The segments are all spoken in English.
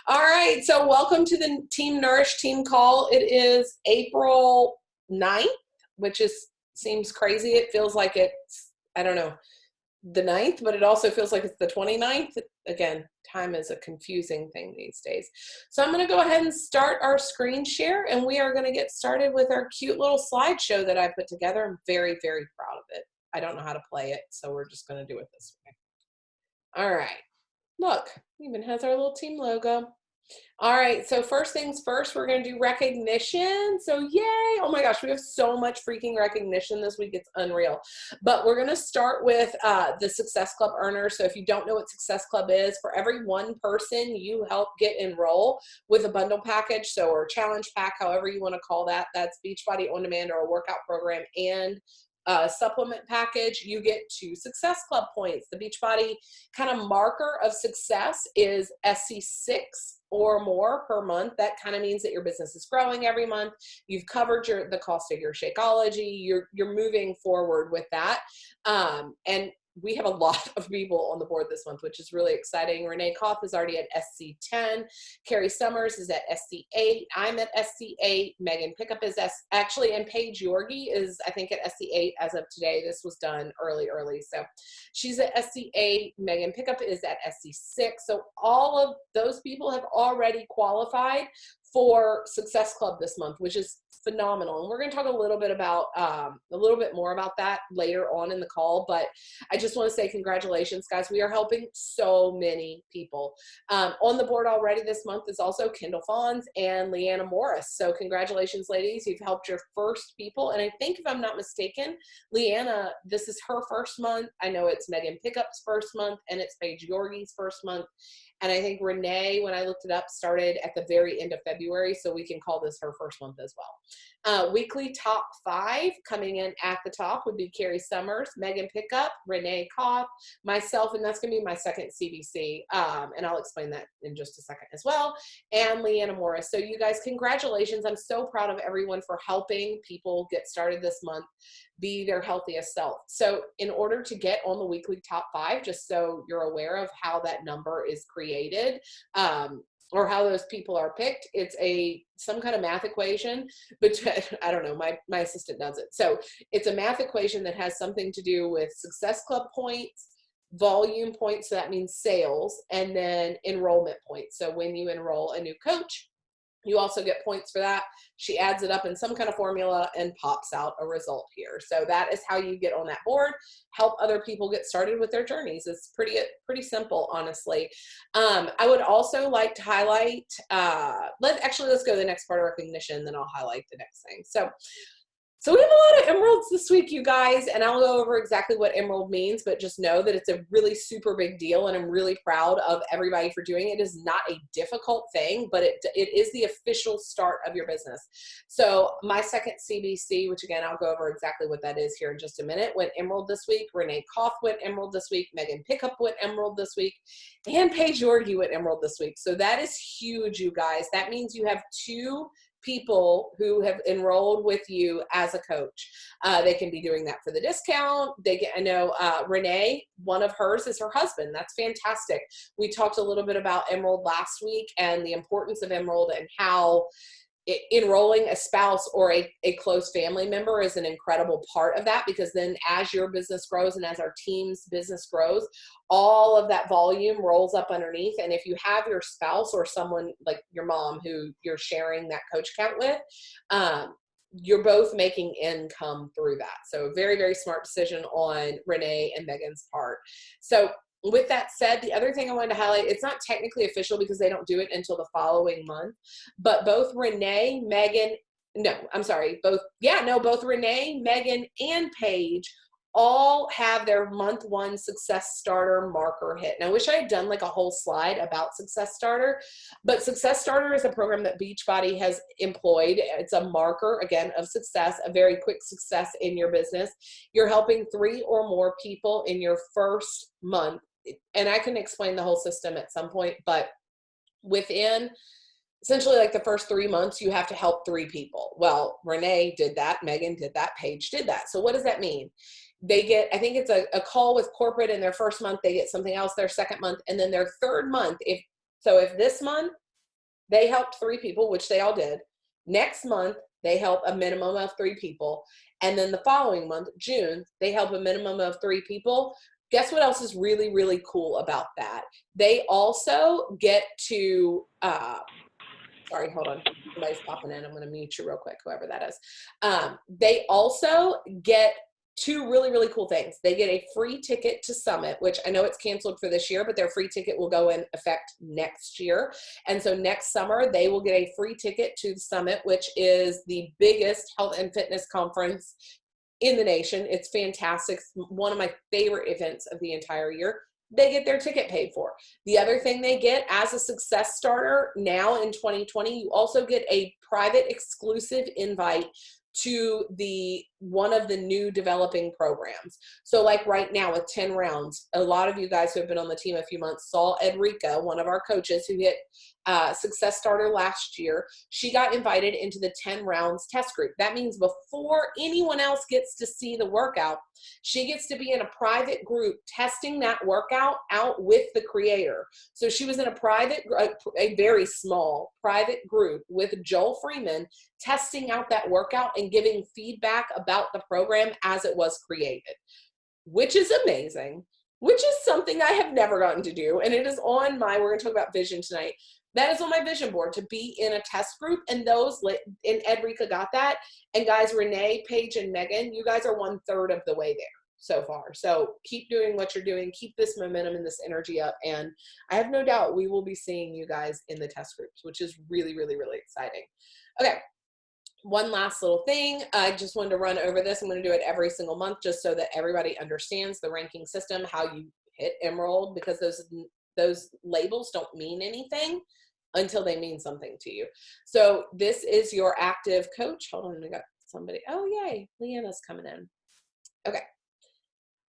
All right, so welcome to the Team Nourished team call. It is April 9th, which seems crazy. It feels like it's, I don't know, the 9th, but it also feels like it's the 29th. Again, time is a confusing thing these days. So I'm going to go ahead and start our screen share, and we are going to get started with our cute little slideshow that I put together. I'm very, very proud of it. I don't know how to play it, so we're just going to do it this way. All right. Look, even has our little team logo. All right, so first things first, we're going to do recognition. So yay, oh my gosh, we have so much freaking recognition this week, it's unreal. But we're going to start with the Success Club earners. So if you don't know what Success Club is, for every one person you help get enroll with a bundle package, so or challenge pack, however you want to call that, that's Beachbody On Demand or a workout program and supplement package, you get 2 Success Club points. The Beachbody kind of marker of success is SC6 or more per month. That kind of means that your business is growing every month. You've covered the cost of your Shakeology. You're moving forward with that. And we have a lot of people on the board this month, which is really exciting. Renee Koff is already at SC10. Carrie Summers is at SC8. I'm at SC8. Megan Pickup is actually, and Paige Yorgi is, I think, at SC8 as of today. This was done early. So she's at SC8. Megan Pickup is at SC6. So all of those people have already qualified for Success Club this month, which is phenomenal. And we're going to talk a little bit more about that later on in the call. But I just want to say congratulations, guys. We are helping so many people. On the board already this month is also Kendall Fawns and Leanna Morris. So congratulations, ladies. You've helped your first people. And I think, if I'm not mistaken, Leanna, this is her first month. I know it's Megan Pickup's first month, and it's Paige Yorgi's first month. And I think Renee, when I looked it up, started at the very end of February, so we can call this her first month as well. Weekly top 5 coming in at the top would be Carrie Summers, Megan Pickup, Renee Kopp, myself, and that's going to be my second CBC, and I'll explain that in just a second as well, and Leanna Morris. So you guys, congratulations. I'm so proud of everyone for helping people get started this month, be their healthiest self. So in order to get on the weekly top 5, just so you're aware of how that number is created, or how those people are picked, it's some kind of math equation, but I don't know, my assistant does it. So it's a math equation that has something to do with Success Club points, volume points, so that means sales, and then enrollment points. So when you enroll a new coach, you also get points for that. She adds it up in some kind of formula and pops out a result here. So that is how you get on that board, help other people get started with their journeys. It's pretty simple, honestly. I would also like to highlight, let's go to the next part of recognition, then I'll highlight the next thing. So we have a lot of emeralds this week, you guys, and I'll go over exactly what emerald means, but just know that it's a really super big deal, and I'm really proud of everybody for doing it. It is not a difficult thing, but it is the official start of your business. So my second CBC, which again, I'll go over exactly what that is here in just a minute, went emerald this week. Renee Koff went emerald this week. Megan Pickup went emerald this week. And Paige Yorgi went emerald this week. So that is huge, you guys. That means you have 2 people who have enrolled with you as a coach. They can be doing that for the discount. I know Renee, one of hers is her husband. That's fantastic. We talked a little bit about Emerald last week and the importance of Emerald and how enrolling a spouse or a close family member is an incredible part of that, because then as your business grows and as our team's business grows, all of that volume rolls up underneath. And if you have your spouse or someone like your mom who you're sharing that coach account with, you're both making income through that. So very, very smart decision on Renee and Megan's part. So with that said, the other thing I wanted to highlight, it's not technically official because they don't do it until the following month, but both Renee, Megan, both Renee, Megan, and Paige all have their month 1 Success Starter marker hit. And I wish I had done like a whole slide about Success Starter, but Success Starter is a program that Beachbody has employed. It's a marker, again, of success, a very quick success in your business. You're helping 3 or more people in your first month. And I can explain the whole system at some point, but within essentially like the first 3 months, you have to help 3 people. Well, Renee did that, Megan did that, Paige did that. So what does that mean? They get, I think it's a call with corporate in their first month, they get something else their second month, and then their third month, if So if this month they helped 3 people, which they all did, next month they help a minimum of 3 people, and then the following month, June, they help a minimum of 3 people. Guess what else is really, really cool about that? They also get to, sorry, hold on. Somebody's popping in. I'm going to mute you real quick, whoever that is. They also get 2 really, really cool things. They get a free ticket to Summit, which I know it's canceled for this year, but their free ticket will go in effect next year. And so next summer, they will get a free ticket to the Summit, which is the biggest health and fitness conference in the nation. It's fantastic. It's one of my favorite events of the entire year. They get their ticket paid for. The other thing they get as a success starter now in 2020, you also get a private exclusive invite to one of the new developing programs. So like right now with 10 rounds, a lot of you guys who have been on the team a few months saw Edrica, one of our coaches who hit success starter last year. She got invited into the 10 rounds test group. That means before anyone else gets to see the workout, she gets to be in a private group testing that workout out with the creator. So she was in a very small private group with Joel Freeman, testing out that workout and giving feedback about the program as it was created, which is amazing, which is something I have never gotten to do. And it is on we're going to talk about vision tonight. That is on my vision board, to be in a test group. And and Edrica got that. And guys, Renee, Paige, and Megan, you guys are 1/3 of the way there so far. So keep doing what you're doing. Keep this momentum and this energy up. And I have no doubt we will be seeing you guys in the test groups, which is really, really, really exciting. Okay. One last little thing. I just wanted to run over this. I'm going to do it every single month just so that everybody understands the ranking system, how you hit Emerald, because those labels don't mean anything until they mean something to you. So this is your active coach. Hold on, we got somebody. Oh, yay. Leanna's coming in. Okay.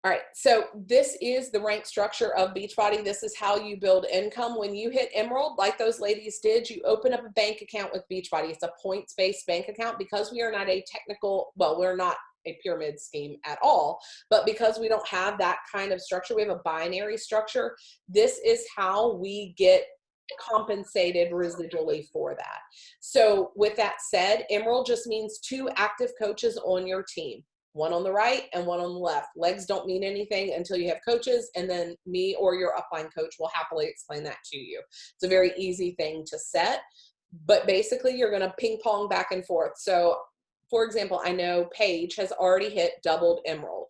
All right, so this is the rank structure of Beachbody. This is how you build income. When you hit Emerald, like those ladies did, you open up a bank account with Beachbody. It's a points-based bank account because we are not we're not a pyramid scheme at all, but because we don't have that kind of structure, we have a binary structure. This is how we get compensated residually for that. So with that said, Emerald just means 2 active coaches on your team. One on the right and one on the left. Legs don't mean anything until you have coaches, and then me or your upline coach will happily explain that to you. It's a very easy thing to set, but basically you're going to ping pong back and forth. So for example, I know Paige has already hit double emerald.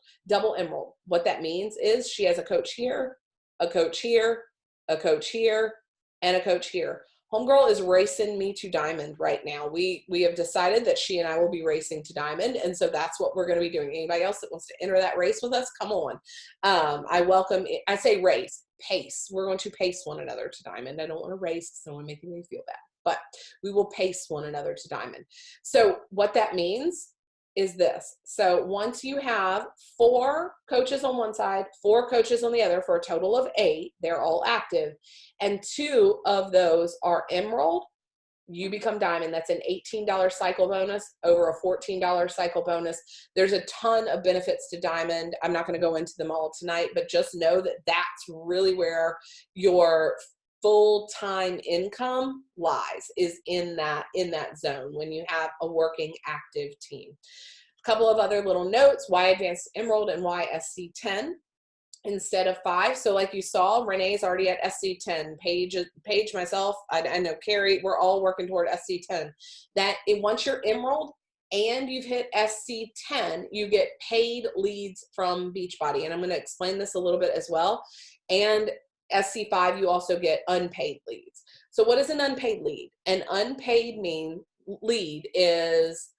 What that means is she has a coach here, a coach here, a coach here, and a coach here. Homegirl is racing me to diamond right now. We have decided that she and I will be racing to diamond, and so that's what we're going to be doing. Anybody else that wants to enter that race with us, come on. I say race, pace. We're going to pace one another to diamond. I don't want to race because I don't want to make anybody feel bad, but we will pace one another to diamond. So what that means is this. So once you have 4 coaches on one side, 4 coaches on the other, for a total of 8, they're all active, and 2 of those are emerald, you become diamond. That's an $18 cycle bonus over a $14 cycle bonus. There's a ton of benefits to diamond. I'm not going to go into them all tonight, but just know that that's really where your full-time income lies, is in that zone when you have a working active team. A couple of other little notes: why advanced emerald and why SC10 instead of 5. So like you saw, Renee's already at SC10. Paige, myself, I know Carrie, we're all working toward SC10. Once you're emerald and you've hit SC10, you get paid leads from Beachbody, and I'm going to explain this a little bit as well. And SC5, you also get unpaid leads. So what is an unpaid lead? An unpaid lead is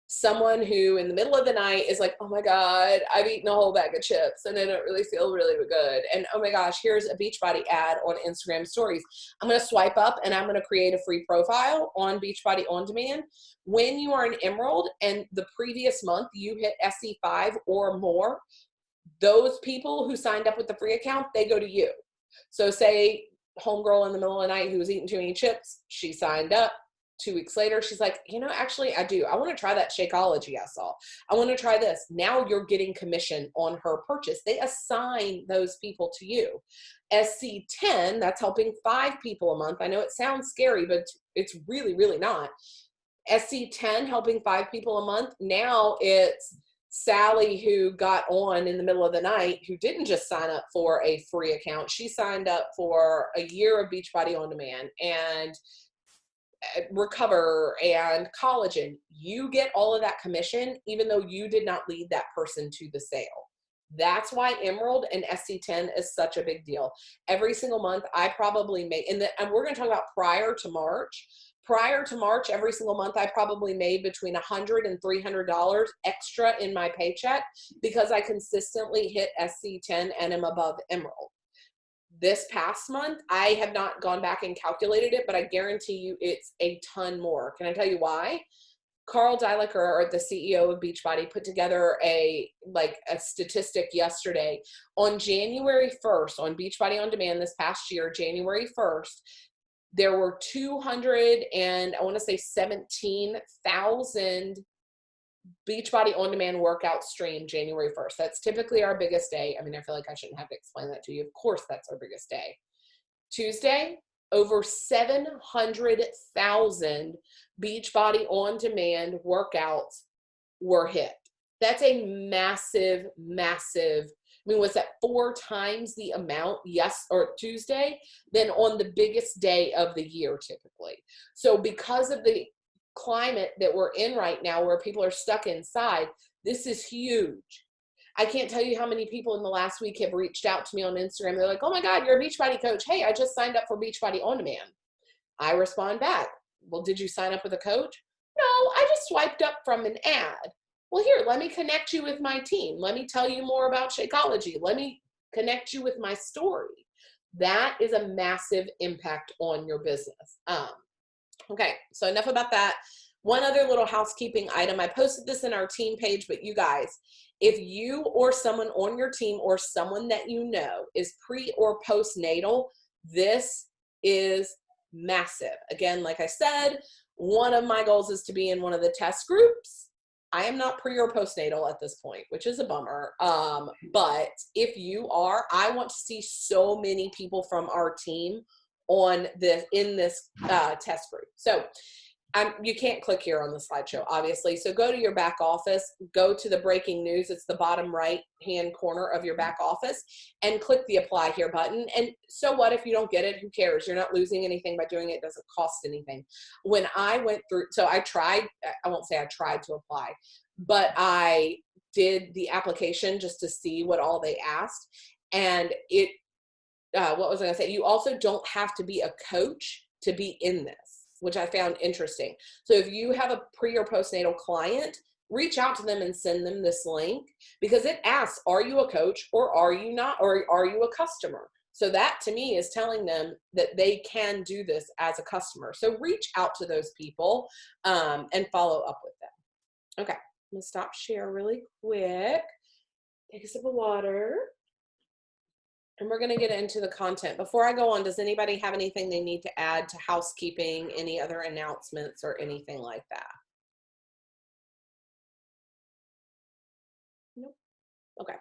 someone who in the middle of the night is like, oh my God, I've eaten a whole bag of chips and I don't really feel really good. And oh my gosh, here's a Beachbody ad on Instagram stories. I'm going to swipe up and I'm going to create a free profile on Beachbody On Demand. When you are an emerald and the previous month you hit SC5 or more, those people who signed up with the free account, they go to you. So say homegirl in the middle of the night who was eating too many chips, she signed up, 2 weeks later, she's like, actually I do. I want to try that Shakeology I saw. I want to try this. Now you're getting commission on her purchase. They assign those people to you. SC10, that's helping 5 people a month. I know it sounds scary, but it's really, really not. SC10 helping 5 people a month. Now it's Sally, who got on in the middle of the night, who didn't just sign up for a free account. She signed up for a year of Beachbody On Demand and Recover and Collagen. You get all of that commission, even though you did not lead that person to the sale. That's why Emerald and SC10 is such a big deal. Every single month, I probably make, and we're going to talk about prior to March. Prior to March, every single month, I probably made between $100 and $300 extra in my paycheck because I consistently hit SC10 and am above Emerald. This past month, I have not gone back and calculated it, but I guarantee you it's a ton more. Can I tell you why? Carl Deilicher, or the CEO of Beachbody, put together a statistic yesterday. On January 1st, on Beachbody On Demand this past year, January 1st, there were 17,000 Beachbody On Demand workout stream January 1st. That's typically our biggest day. I mean, I feel like I shouldn't have to explain that to you. Of course, that's our biggest day. Tuesday, over 700,000 Beachbody On Demand workouts were hit. That's a massive, massive. I mean, was that 4 times the amount, Tuesday, than on the biggest day of the year typically. So because of the climate that we're in right now where people are stuck inside, this is huge. I can't tell you how many people in the last week have reached out to me on Instagram. They're like, oh my God, you're a Beachbody coach. Hey, I just signed up for Beachbody On Demand. I respond back, well, did you sign up with a coach? No, I just swiped up from an ad. Well, here, let me connect you with my team. Let me tell you more about Shakeology. Let me connect you with my story. That is a massive impact on your business. Okay, so enough about that. One other little housekeeping item. I posted this in our team page, but you guys, if you or someone on your team or someone that you know is pre or postnatal, this is massive. Again, like I said, one of my goals is to be in one of the test groups. I am not pre or postnatal at this point, which is a bummer. But if you are, I want to see so many people from our team in this test group. So you can't click here on the slideshow, obviously. So go to your back office, go to the breaking news. It's the bottom right hand corner of your back office, and click the apply here button. And so what if you don't get it? Who cares? You're not losing anything by doing it. It doesn't cost anything. When I went through, so I won't say I tried to apply, but I did the application just to see what all they asked. And what was I going to say? You also don't have to be a coach to be in this, which I found interesting. So if you have a pre or postnatal client, reach out to them and send them this link, because it asks, are you a coach or are you not, or are you a customer? So that to me is telling them that they can do this as a customer. So reach out to those people and follow up with them. Okay, I'm gonna stop share really quick. Take a sip of water. And we're going to get into the content. Before I go on, does anybody have anything they need to add to housekeeping, any other announcements or anything like that? Nope. Okay.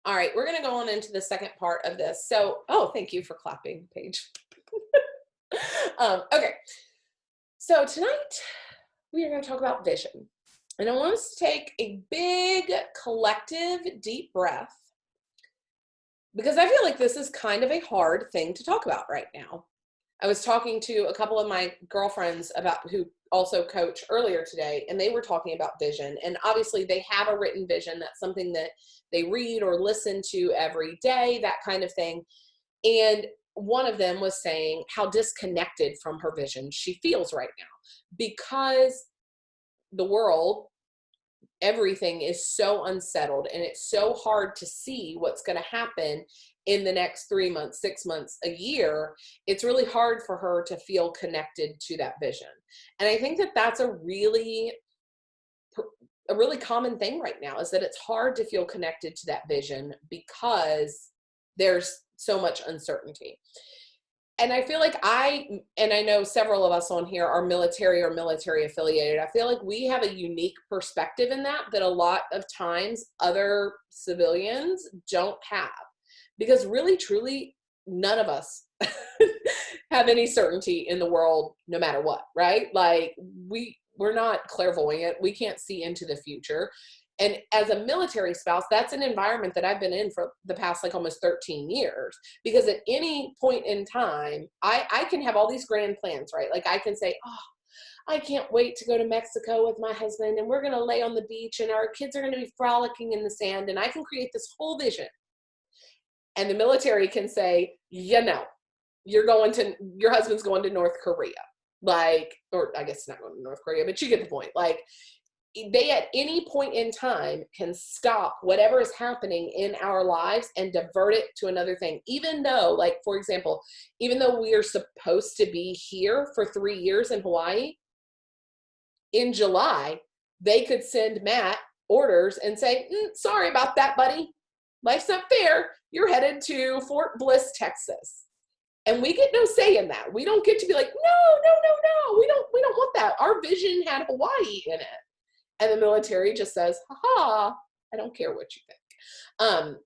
All right, we're going to go on into the second part of this. So, thank you for clapping, Paige. Okay. So tonight we are going to talk about vision. And I want us to take a big collective deep breath, because I feel like this is kind of a hard thing to talk about right now. I was talking to a couple of my girlfriends who also coach earlier today, and they were talking about vision. And obviously they have a written vision. That's something that they read or listen to every day, that kind of thing. And one of them was saying how disconnected from her vision she feels right now, because the world, everything is so unsettled, and it's so hard to see what's going to happen in the next 3 months, 6 months, a year. It's really hard for her to feel connected to that vision. And I think that that's a really common thing right now, is that it's hard to feel connected to that vision because there's so much uncertainty. And I feel like and I know several of us on here are military or military affiliated. I feel like we have a unique perspective in that a lot of times other civilians don't have. Because really, truly, none of us have any certainty in the world, no matter what, right? Like we're not clairvoyant. We can't see into the future. And as a military spouse, that's an environment that I've been in for the past like almost 13 years. Because at any point in time, I can have all these grand plans, right? Like I can say, oh, I can't wait to go to Mexico with my husband and we're going to lay on the beach and our kids are going to be frolicking in the sand. And I can create this whole vision. And the military can say, your husband's going to North Korea. Like, or I guess not going to North Korea, but you get the point. Like, they at any point in time can stop whatever is happening in our lives and divert it to another thing. Even though, like, for example, even though we are supposed to be here for 3 years in Hawaii, in July, they could send Matt orders and say, sorry about that, buddy. Life's not fair. You're headed to Fort Bliss, Texas. And we get no say in that. We don't get to be like, no. We don't want that. Our vision had Hawaii in it. And the military just says, haha, I don't care what you think.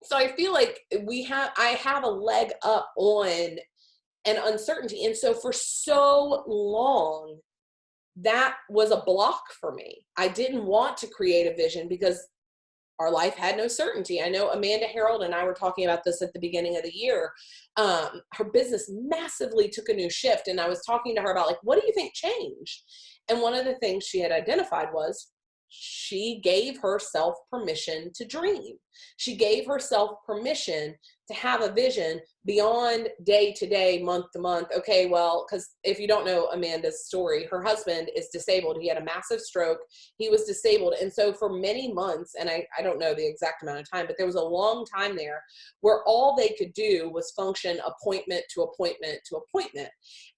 So I feel like I have a leg up on an uncertainty. And so for so long, that was a block for me. I didn't want to create a vision because our life had no certainty. I know Amanda Harold and I were talking about this at the beginning of the year. Her business massively took a new shift. And I was talking to her about like, what do you think changed? And one of the things she had identified was she gave herself permission to dream. She gave herself permission to have a vision beyond day to day, month to month. Okay, well, because if you don't know Amanda's story, her husband is disabled. He had a massive stroke. He was disabled. And so for many months, and I don't know the exact amount of time, but there was a long time there where all they could do was function appointment to appointment to appointment.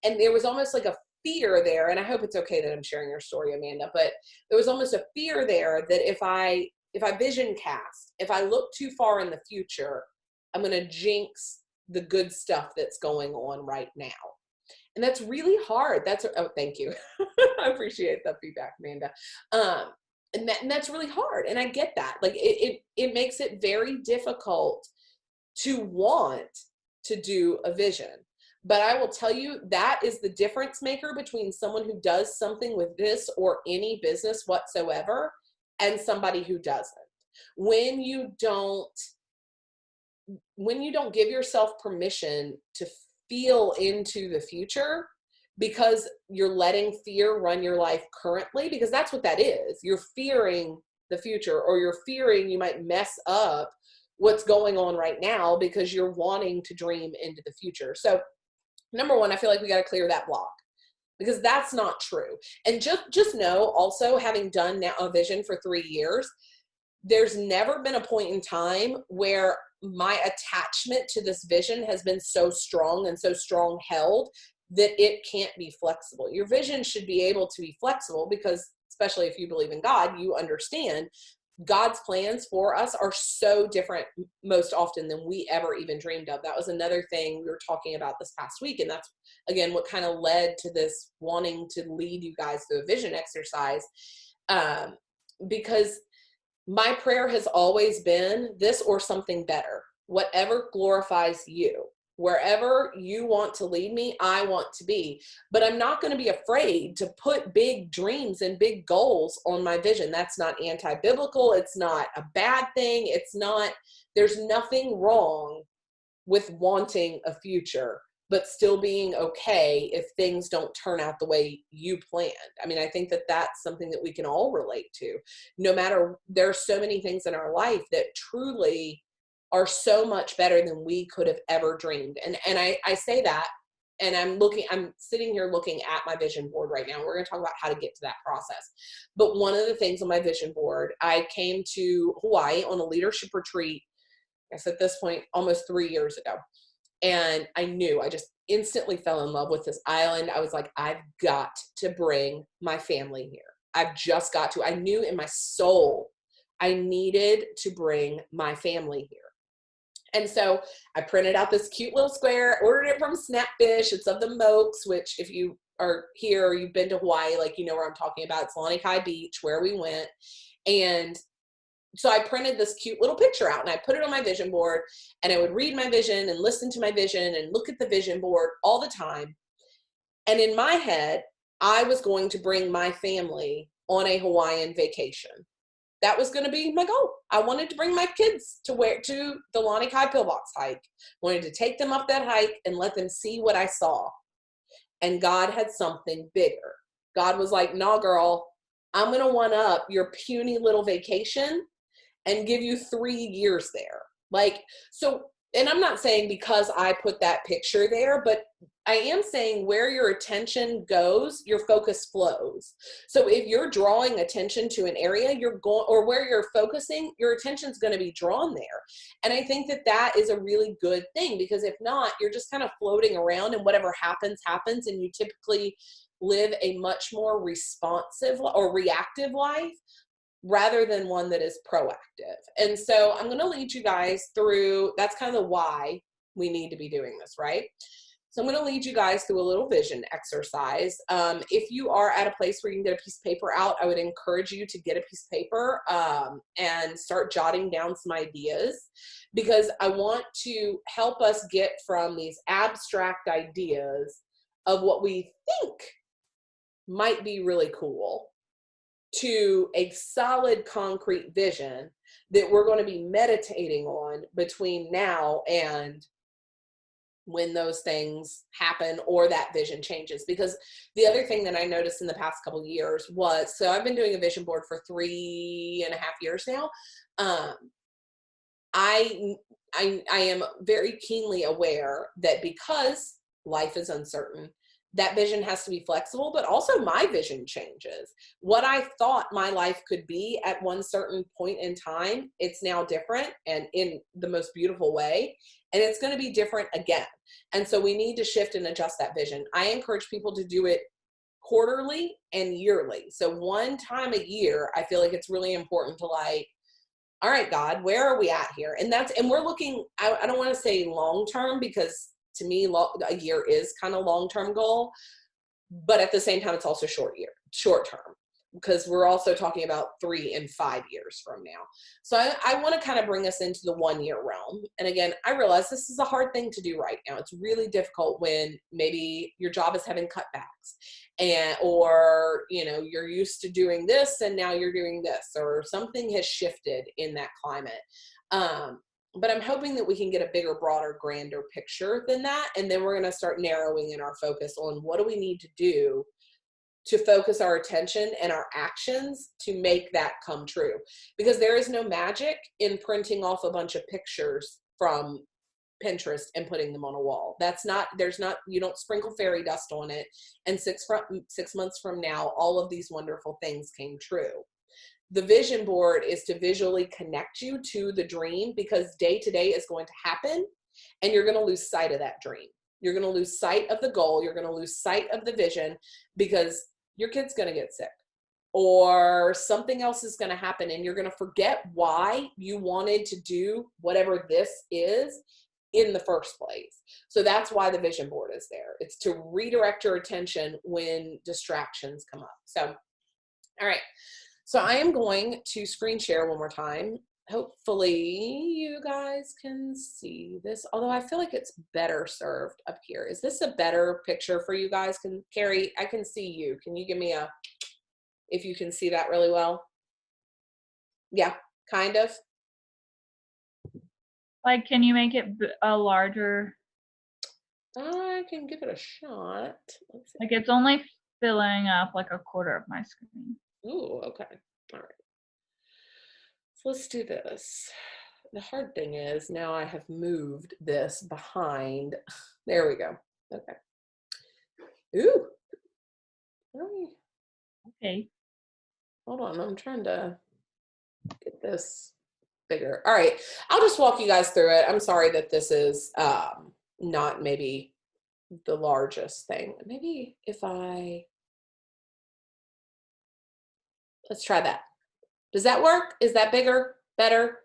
And there was almost like a fear there, and I hope it's okay that I'm sharing your story, Amanda, but there was almost a fear there that if I vision cast, if I look too far in the future, I'm going to jinx the good stuff that's going on right now. And that's really hard. Thank you. I appreciate that feedback, Amanda. And that's really hard. And I get that. Like it makes it very difficult to want to do a vision. But I will tell you, that is the difference maker between someone who does something with this or any business whatsoever and somebody who doesn't. When you don't give yourself permission to feel into the future because you're letting fear run your life currently, because that's what that is. You're fearing the future, or you're fearing you might mess up what's going on right now because you're wanting to dream into the future. So number one, I feel like we got to clear that block, because that's not true. And just know also, having done now a vision for 3 years, there's never been a point in time where my attachment to this vision has been so strong and so strong held that it can't be flexible. Your vision should be able to be flexible because, especially if you believe in God, you understand God's plans for us are so different most often than we ever even dreamed of. That was another thing we were talking about this past week. And that's, again, what kind of led to this wanting to lead you guys through a vision exercise. Because my prayer has always been this or something better, whatever glorifies you. Wherever you want to lead me, I want to be. But I'm not going to be afraid to put big dreams and big goals on my vision. That's not anti-biblical. It's not a bad thing. There's nothing wrong with wanting a future, but still being okay if things don't turn out the way you planned. I mean, I think that that's something that we can all relate to. No matter, there are so many things in our life that truly are so much better than we could have ever dreamed. And I say that, and I'm sitting here looking at my vision board right now. We're going to talk about how to get to that process. But one of the things on my vision board, I came to Hawaii on a leadership retreat, I guess at this point, almost 3 years ago. And I just instantly fell in love with this island. I was like, I've got to bring my family here. I've just got to. I knew in my soul I needed to bring my family here. And so I printed out this cute little square, ordered it from Snapfish. It's of the Mokes, which if you are here or you've been to Hawaii, like, you know where I'm talking about. It's Lanikai Beach, where we went. And so I printed this cute little picture out and I put it on my vision board, and I would read my vision and listen to my vision and look at the vision board all the time. And in my head, I was going to bring my family on a Hawaiian vacation. That was going to be my goal. I wanted to bring my kids to the Lanikai Pillbox hike. Wanted to take them up that hike and let them see what I saw. And God had something bigger. God was like, "Nah, girl, I'm going to one up your puny little vacation and give you 3 years there." Like, so, and I'm not saying because I put that picture there, but I am saying where your attention goes, your focus flows. So if you're drawing attention to an area, you're going, or where you're focusing, your attention's going to be drawn there. And I think that that is a really good thing, because if not, you're just kind of floating around and whatever happens, happens. And you typically live a much more responsive or reactive life rather than one that is proactive. And so I'm going to lead you guys through, that's kind of the why we need to be doing this, right? So I'm going to lead you guys through a little vision exercise. If you are at a place where you can get a piece of paper out, I would encourage you to get a piece of paper and start jotting down some ideas, because I want to help us get from these abstract ideas of what we think might be really cool to a solid concrete vision that we're going to be meditating on between now and when those things happen or that vision changes. Because the other thing that I noticed in the past couple of years was, so I've been doing a vision board for 3.5 years now. I am very keenly aware that because life is uncertain, that vision has to be flexible, but also my vision changes. What I thought my life could be at one certain point in time, it's now different, and in the most beautiful way, and it's going to be different again. And so we need to shift and adjust that vision. I encourage people to do it quarterly and yearly. So one time a year, I feel like it's really important to, like, all right, God, where are we at here? And we're looking, I don't want to say long-term, because to me, a year is kind of long-term goal, but at the same time, it's also short-term, because we're also talking about 3 and 5 years from now. So I want to kind of bring us into the 1 year realm. And again, I realize this is a hard thing to do right now. It's really difficult when maybe your job is having cutbacks, or, you know, you're used to doing this and now you're doing this, or something has shifted in that climate. But I'm hoping that we can get a bigger, broader, grander picture than that. And then we're going to start narrowing in our focus on what do we need to do to focus our attention and our actions to make that come true. Because there is no magic in printing off a bunch of pictures from Pinterest and putting them on a wall. You don't sprinkle fairy dust on it, and 6 months from now, all of these wonderful things came true. The vision board is to visually connect you to the dream, because day to day is going to happen and you're going to lose sight of that dream. You're going to lose sight of the goal. You're going to lose sight of the vision, because your kid's going to get sick or something else is going to happen, and you're going to forget why you wanted to do whatever this is in the first place. So that's why the vision board is there. It's to redirect your attention when distractions come up. So, all right. So I am going to screen share one more time. Hopefully you guys can see this, although I feel like it's better served up here. Is this a better picture for you guys? Carrie, I can see you. Can you give me if you can see that really well? Yeah, kind of. Like, can you make it a larger? I can give it a shot. Let's see. Like, it's only filling up like a quarter of my screen. Ooh, okay. All right. So let's do this. The hard thing is now I have moved this behind. There we go. Okay. Ooh. Okay. Hold on. I'm trying to get this bigger. All right. I'll just walk you guys through it. I'm sorry that this is not maybe the largest thing. Maybe let's try that. Does that work? Is that bigger? Better?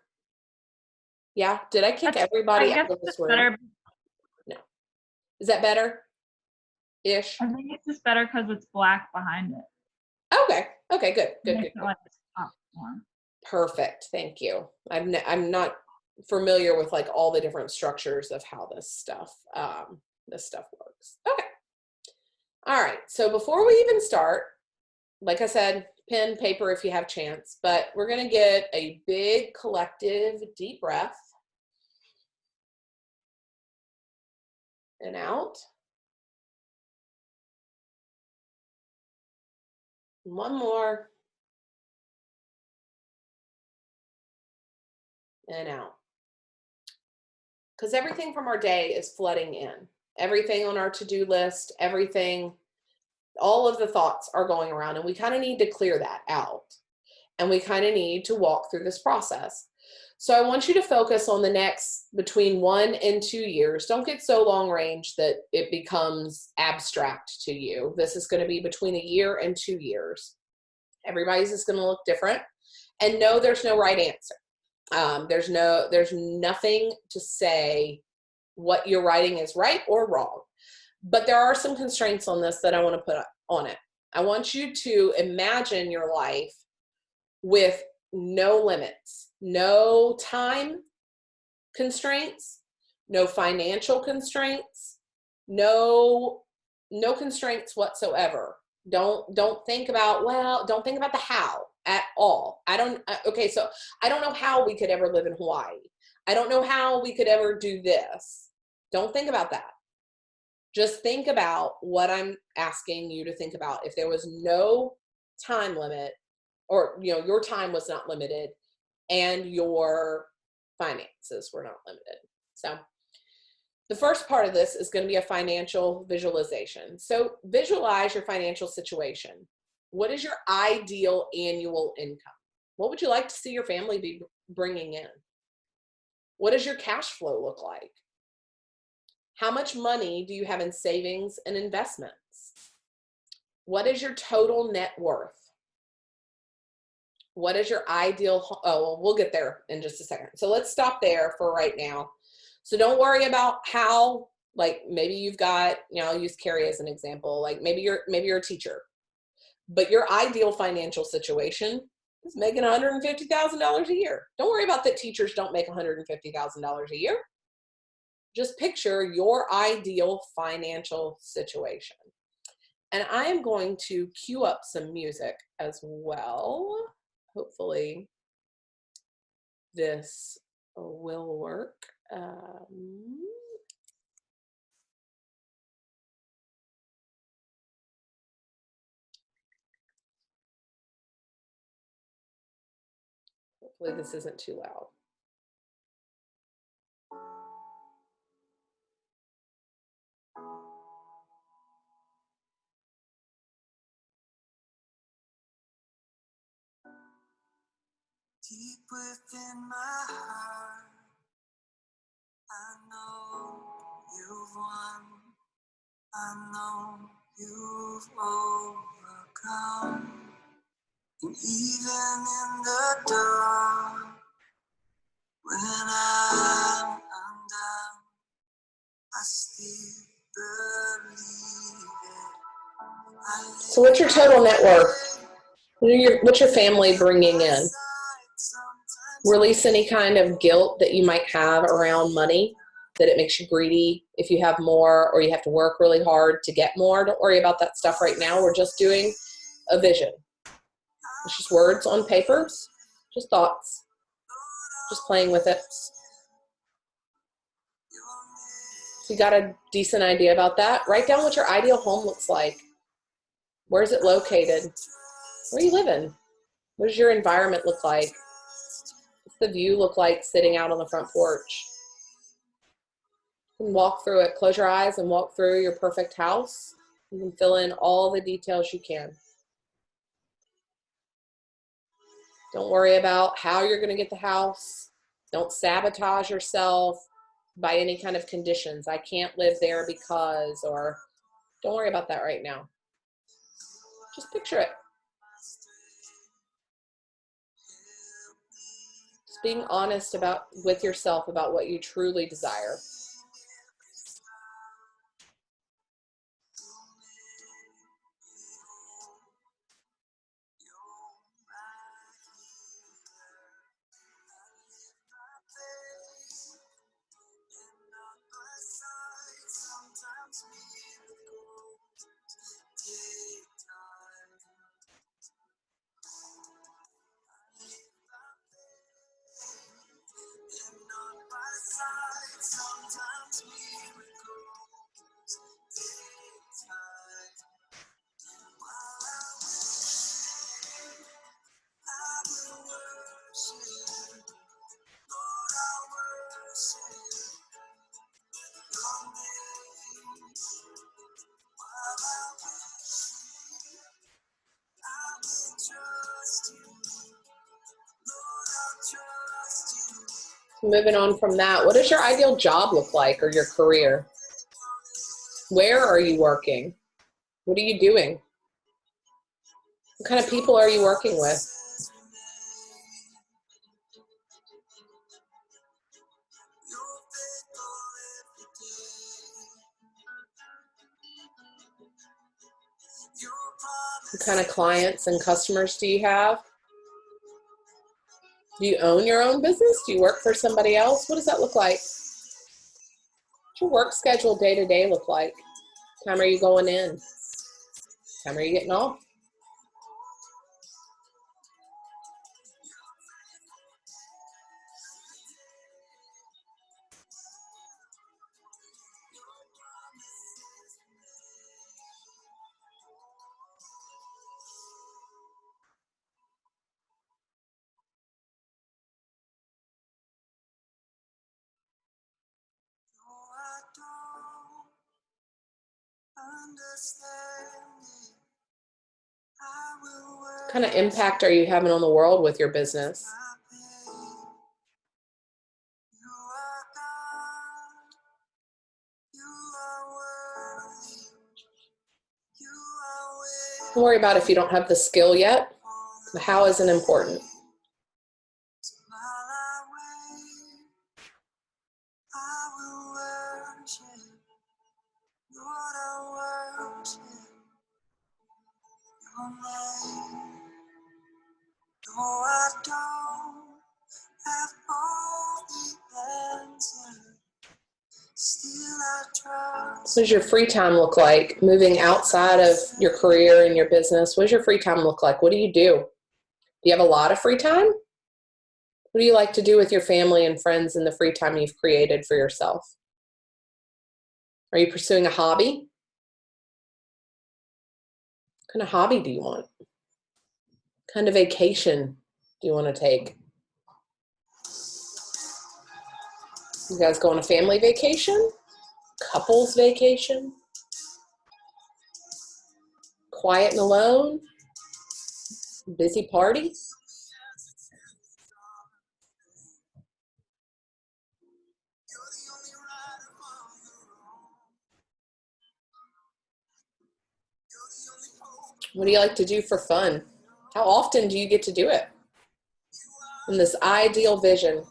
Yeah, did I kick everybody I guess out of this it's room? better. No. Is that better-ish? I think it's just better because it's black behind it. Okay, okay, good, It good, makes good, it good. like pop more. Perfect, thank you. I'm not familiar with like all the different structures of how this stuff works. Okay. All right, so before we even start, like I said, pen, paper if you have chance, but we're gonna get a big collective deep breath. And out. One more. And out. Because everything from our day is flooding in. Everything on our to-do list, everything, all of the thoughts are going around, and we kind of need to clear that out. And we kind of need to walk through this process. So I want you to focus on the next between 1 and 2 years. Don't get so long range that it becomes abstract to you. This is going to be between a year and 2 years. Everybody's is going to look different. And no, there's no right answer. There's nothing to say what you're writing is right or wrong. But there are some constraints on this that I want to put on it. I want you to imagine your life with no limits, no time constraints, no financial constraints, no constraints whatsoever. Don't think about, well, don't think about the how at all. Okay, so I don't know how we could ever live in Hawaii. I don't know how we could ever do this. Don't think about that. Just think about what I'm asking you to think about. If there was no time limit, or your time was not limited and your finances were not limited. So the first part of this is going to be a financial visualization. So visualize your financial situation. What is your ideal annual income? What would you like to see your family be bringing in? What does your cash flow look like? How much money do you have in savings and investments? What is your total net worth? What is your ideal, well, we'll get there in just a second. So let's stop there for right now. So don't worry about how, like maybe you've got, I'll use Carrie as an example, like maybe you're a teacher, but your ideal financial situation is making $150,000 a year. Don't worry about that teachers don't make $150,000 a year. Just picture your ideal financial situation. And I am going to cue up some music as well. Hopefully this will work. Hopefully this isn't too loud. Deep within my heart, I know you've won. I know you've overcome. And even in the dark, when I'm undone, I still believe it. So what's your total net worth? What's your family bringing in? Release any kind of guilt that you might have around money, that it makes you greedy if you have more, or you have to work really hard to get more. Don't worry about that stuff right now. We're just doing a vision. It's just words on paper, just thoughts, just playing with it. If you got a decent idea about that, write down what your ideal home looks like. Where is it located? Where are you living? What does your environment look like? What's the view look like sitting out on the front porch? You can walk through it. Close your eyes and walk through your perfect house. You can fill in all the details you can. Don't worry about how you're going to get the house. Don't sabotage yourself by any kind of conditions. I can't live there because, or don't worry about that right now. Just picture it. Just being honest with yourself about what you truly desire. Moving on from that, what does your ideal job look like, or your career? Where are you working? What are you doing? What kind of people are you working with? What kind of clients and customers do you have? Do you own your own business? Do you work for somebody else? What does that look like? What's your work schedule day to day look like? What time are you going in? What time are you getting off? What kind of impact are you having on the world with your business? Don't worry about if you don't have the skill yet. The how isn't important. What does your free time look like? Moving outside of your career and your business, what does your free time look like? What do you do? Do you have a lot of free time? What do you like to do with your family and friends in the free time you've created for yourself? Are you pursuing a hobby? What kind of hobby do you want? What kind of vacation do you want to take? You guys go on a family vacation? Couples vacation? Quiet and alone? Busy party? What do you like to do for fun? How often do you get to do it? In this ideal vision.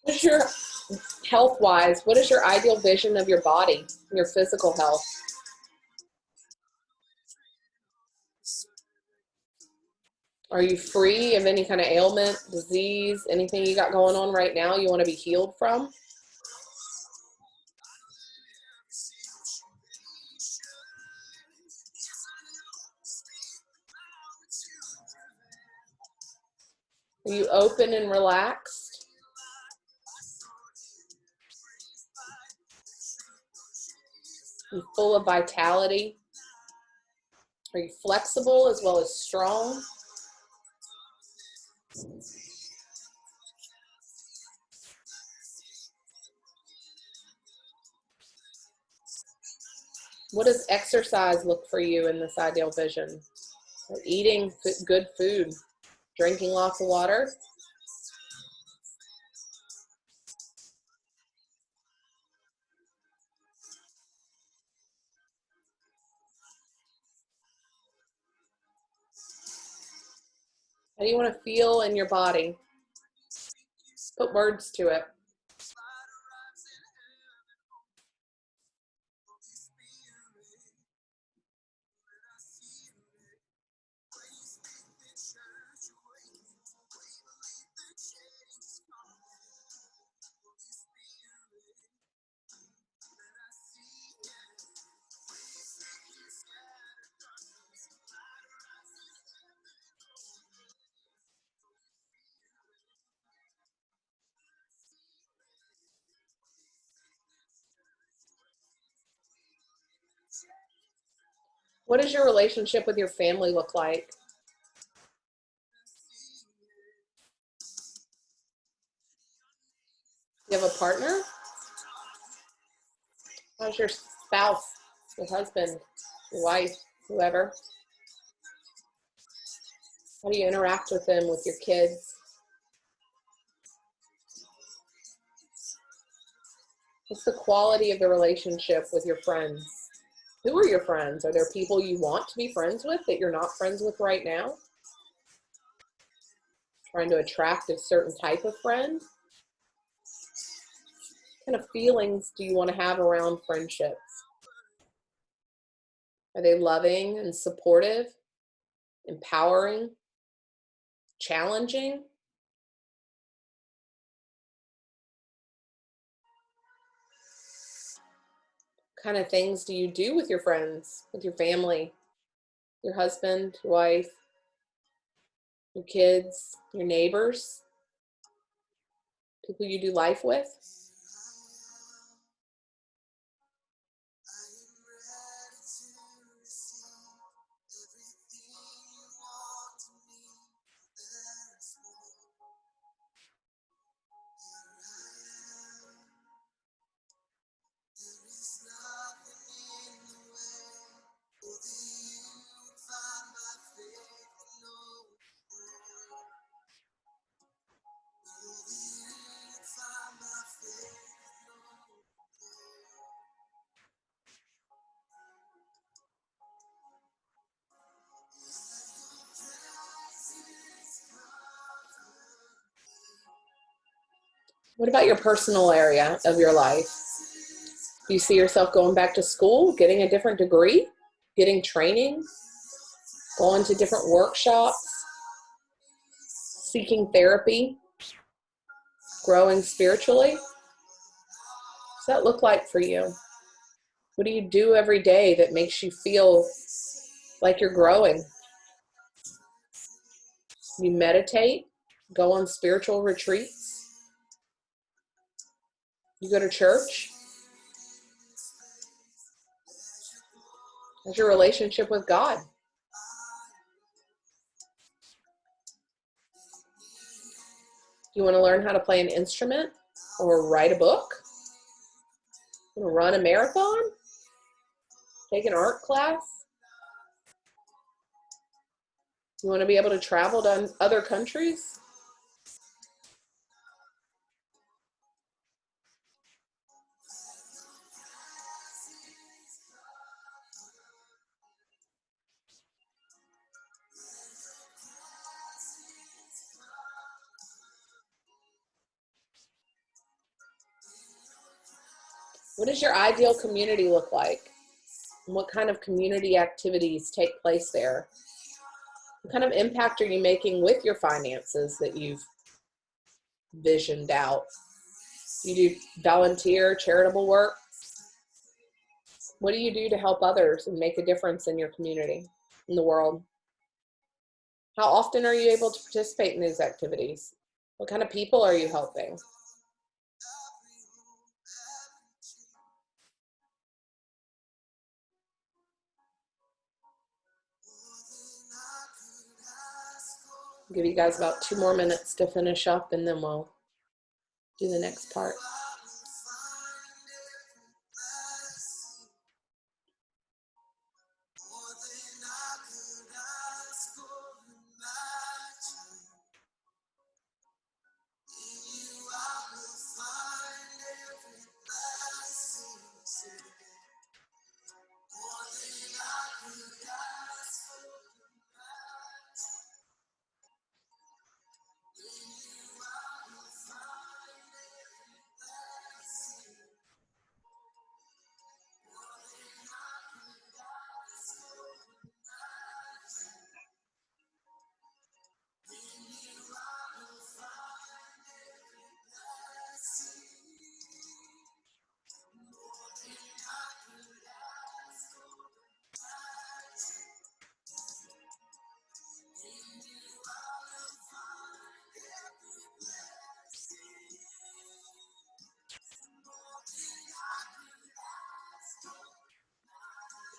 What's your health-wise, what is your ideal vision of your body, your physical health? Are you free of any kind of ailment, disease, anything you got going on right now you want to be healed from? Are you open and relaxed? Are you full of vitality? Are you flexible as well as strong? What does exercise look for you in this ideal vision? Eating good food, drinking lots of water. How do you want to feel in your body? Put words to it. What does your relationship with your family look like? You have a partner? How's your spouse, your husband, your wife, whoever? How do you interact with them, with your kids? What's the quality of the relationship with your friends? Who are your friends? Are there people you want to be friends with that you're not friends with right now? Trying to attract a certain type of friend? What kind of feelings do you want to have around friendships? Are they loving and supportive, empowering, challenging? What kind of things do you do with your friends, with your family, your husband, your wife, your kids, your neighbors, people you do life with? What about your personal area of your life? Do you see yourself going back to school, getting a different degree, getting training, going to different workshops, seeking therapy, growing spiritually? What does that look like for you? What do you do every day that makes you feel like you're growing? You meditate, go on spiritual retreats, you go to church. How's your relationship with God? You want to learn how to play an instrument or write a book? You want to run a marathon? Take an art class? You want to be able to travel to other countries? What does your ideal community look like? And what kind of community activities take place there? What kind of impact are you making with your finances that you've visioned out? You do volunteer, charitable work? What do you do to help others and make a difference in your community, in the world? How often are you able to participate in these activities? What kind of people are you helping? Give you guys about 2 more minutes to finish up, and then we'll do the next part.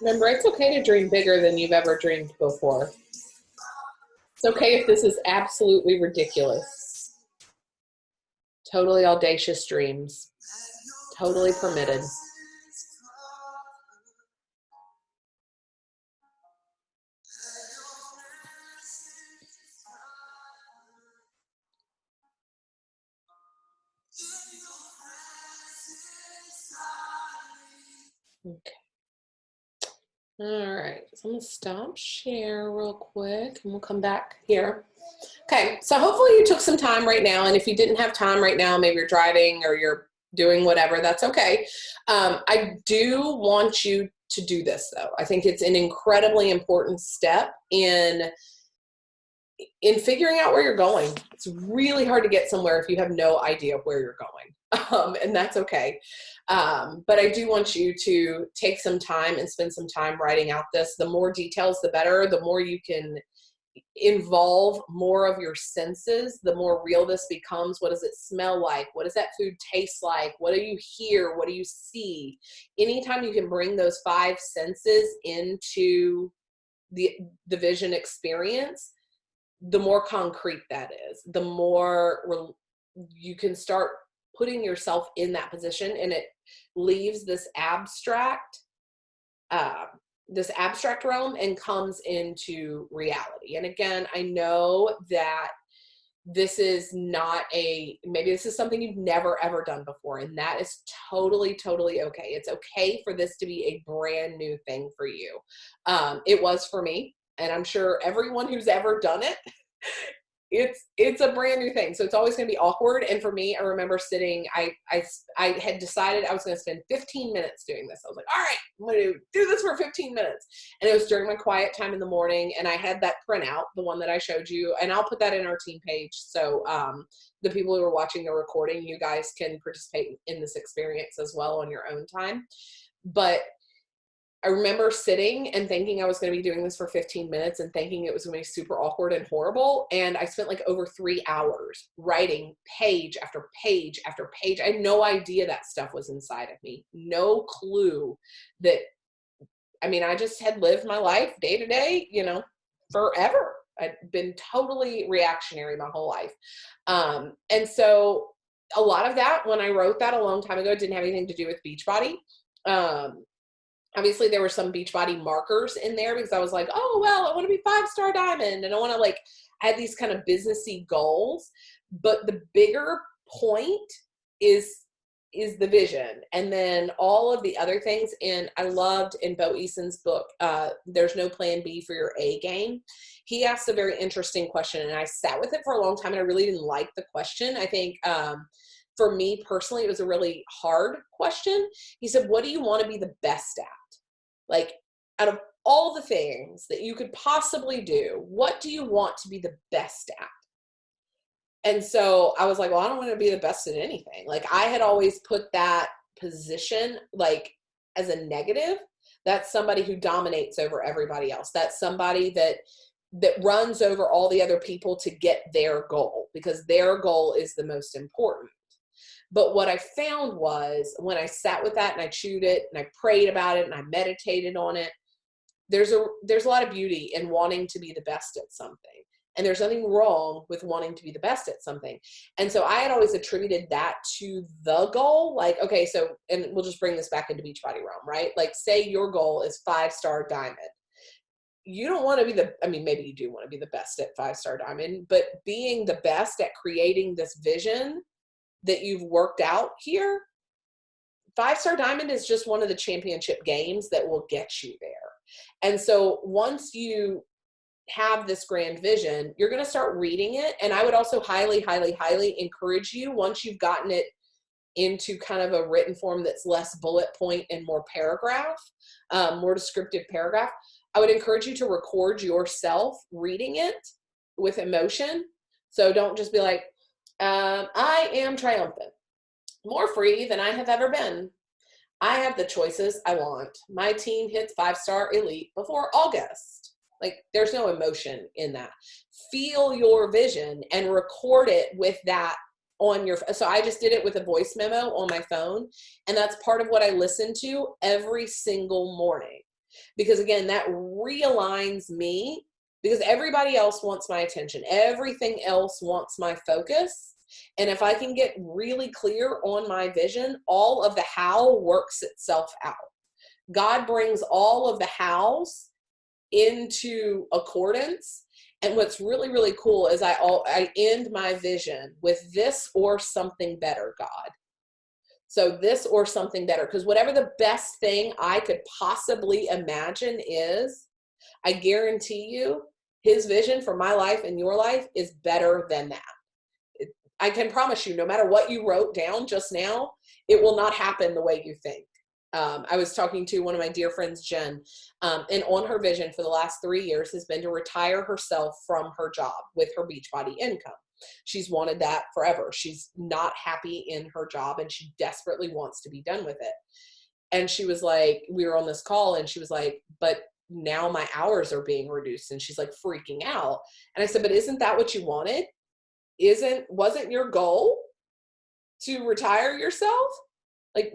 Remember, it's okay to dream bigger than you've ever dreamed before. It's okay if this is absolutely ridiculous. Totally audacious dreams. Totally permitted. Okay. All right, so I'm gonna stop share real quick and we'll come back here. Okay, so hopefully you took some time right now, and if you didn't have time right now, maybe you're driving or you're doing whatever, that's okay. I do want you to do this though. I think it's an incredibly important step in figuring out where you're going. It's really hard to get somewhere if you have no idea where you're going, and that's okay. But I do want you to take some time and spend some time writing out this. The more details, the better. The more you can involve more of your senses, the more real this becomes. What does it smell like? What does that food taste like? What do you hear? What do you see? Anytime you can bring those 5 senses into the vision experience, the more concrete that is, the more you can start putting yourself in that position, and it leaves this abstract realm and comes into reality. And again, I know that this is not maybe this is something you've never ever done before, and that is totally, totally okay. It's okay for this to be a brand new thing for you. It was for me, and I'm sure everyone who's ever done it, it's a brand new thing. So it's always going to be awkward. And for me, I remember sitting, I had decided I was going to spend 15 minutes doing this. I was like, all right, I'm going to do this for 15 minutes. And it was during my quiet time in the morning. And I had that printout, the one that I showed you, and I'll put that in our team page. So the people who are watching the recording, you guys can participate in this experience as well on your own time. But I remember sitting and thinking I was going to be doing this for 15 minutes and thinking it was going to be super awkward and horrible. And I spent like over 3 hours writing page after page after page. I had no idea that stuff was inside of me. No clue that, I mean, I just had lived my life day to day, forever. I'd been totally reactionary my whole life. And so a lot of that, when I wrote that a long time ago, didn't have anything to do with Beachbody. Obviously there were some Beachbody markers in there because I was like, oh, well, I want to be 5-star diamond. And I want to I had these kind of businessy goals, but the bigger point is the vision. And then all of the other things. And I loved in Bo Eason's book, There's No Plan B for Your A Game. He asked a very interesting question, and I sat with it for a long time, and I really didn't like the question. I think, for me personally, it was a really hard question. He said, what do you want to be the best at? Like, out of all the things that you could possibly do, what do you want to be the best at? And so I was like, well, I don't want to be the best at anything. Like, I had always put that position as a negative. That's somebody who dominates over everybody else. That's somebody that runs over all the other people to get their goal, because their goal is the most important. But what I found was, when I sat with that and I chewed it and I prayed about it and I meditated on it, there's a lot of beauty in wanting to be the best at something. And there's nothing wrong with wanting to be the best at something. And so I had always attributed that to the goal. Like, okay, so, and we'll just bring this back into Beachbody realm, right? Like, say your goal is 5-star diamond. You don't want to be maybe you do want to be the best at 5-star diamond, but being the best at creating this vision that you've worked out here, 5-star diamond is just one of the championship games that will get you there. And so once you have this grand vision, you're going to start reading it. And I would also highly, highly, highly encourage you, once you've gotten it into kind of a written form that's less bullet point and more paragraph, more descriptive paragraph, I would encourage you to record yourself reading it with emotion. So don't just be like, I am triumphant, more free than I have ever been. I have the choices I want. My team hits 5-star elite before August. Like, there's no emotion in that. Feel your vision and record it with that on your, so I just did it with a voice memo on my phone. And that's part of what I listen to every single morning. Because again, that realigns me, because everybody else wants my attention. Everything else wants my focus. And if I can get really clear on my vision, all of the how works itself out. God brings all of the hows into accordance. And what's really, really cool is I end my vision with this or something better, God. So this or something better, because whatever the best thing I could possibly imagine is, I guarantee you his vision for my life and your life is better than that. I can promise you, no matter what you wrote down just now, it will not happen the way you think. I was talking to one of my dear friends, Jen, and on her vision for the last 3 years has been to retire herself from her job with her Beachbody income. She's wanted that forever. She's not happy in her job and she desperately wants to be done with it. And she was like, we were on this call and she was like, but now my hours are being reduced. And she's like freaking out. And I said, but isn't that what you wanted? Wasn't your goal to retire yourself? Like,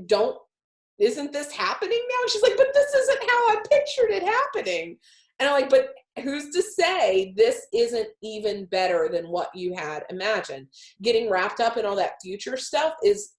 isn't this happening now? She's like, but this isn't how I pictured it happening. And I'm like, but who's to say this isn't even better than what you had imagined? Getting wrapped up in all that future stuff is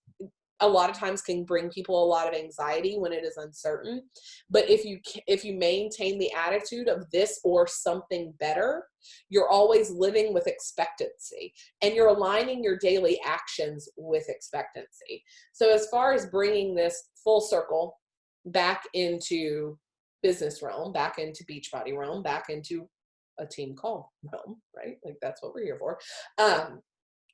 a lot of times can bring people a lot of anxiety when it is uncertain. But if you maintain the attitude of this or something better, you're always living with expectancy and you're aligning your daily actions with expectancy. So as far as bringing this full circle back into business realm, back into Beachbody realm, back into a team call realm, right? Like that's what we're here for.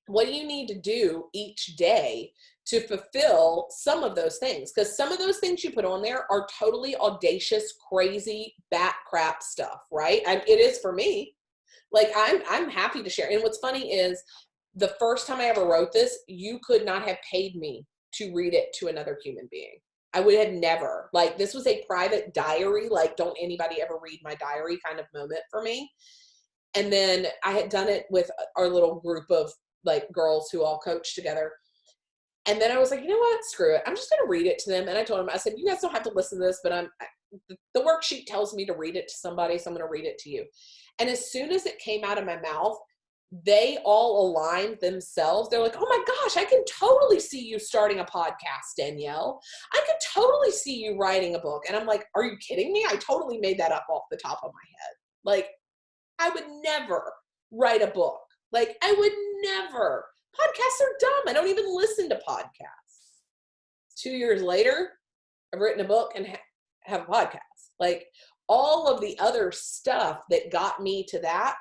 What do you need to do each day to fulfill some of those things? Because some of those things you put on there are totally audacious, crazy, bat crap stuff, right? It is for me. Like I'm happy to share. And what's funny is the first time I ever wrote this, you could not have paid me to read it to another human being. I would have never. Like, this was a private diary, like don't anybody ever read my diary kind of moment for me. And then I had done it with our little group of like girls who all coach together. And then I was like, you know what, screw it. I'm just going to read it to them. And I told them, I said, you guys don't have to listen to this, but the worksheet tells me to read it to somebody. So I'm going to read it to you. And as soon as it came out of my mouth, they all aligned themselves. They're like, oh my gosh, I can totally see you starting a podcast, Danielle. I could totally see you writing a book. And I'm like, are you kidding me? I totally made that up off the top of my head. Like, I would never write a book. Like, I would never. Podcasts are dumb. I don't even listen to podcasts. 2 years later, I've written a book and have a podcast. Like, all of the other stuff that got me to that,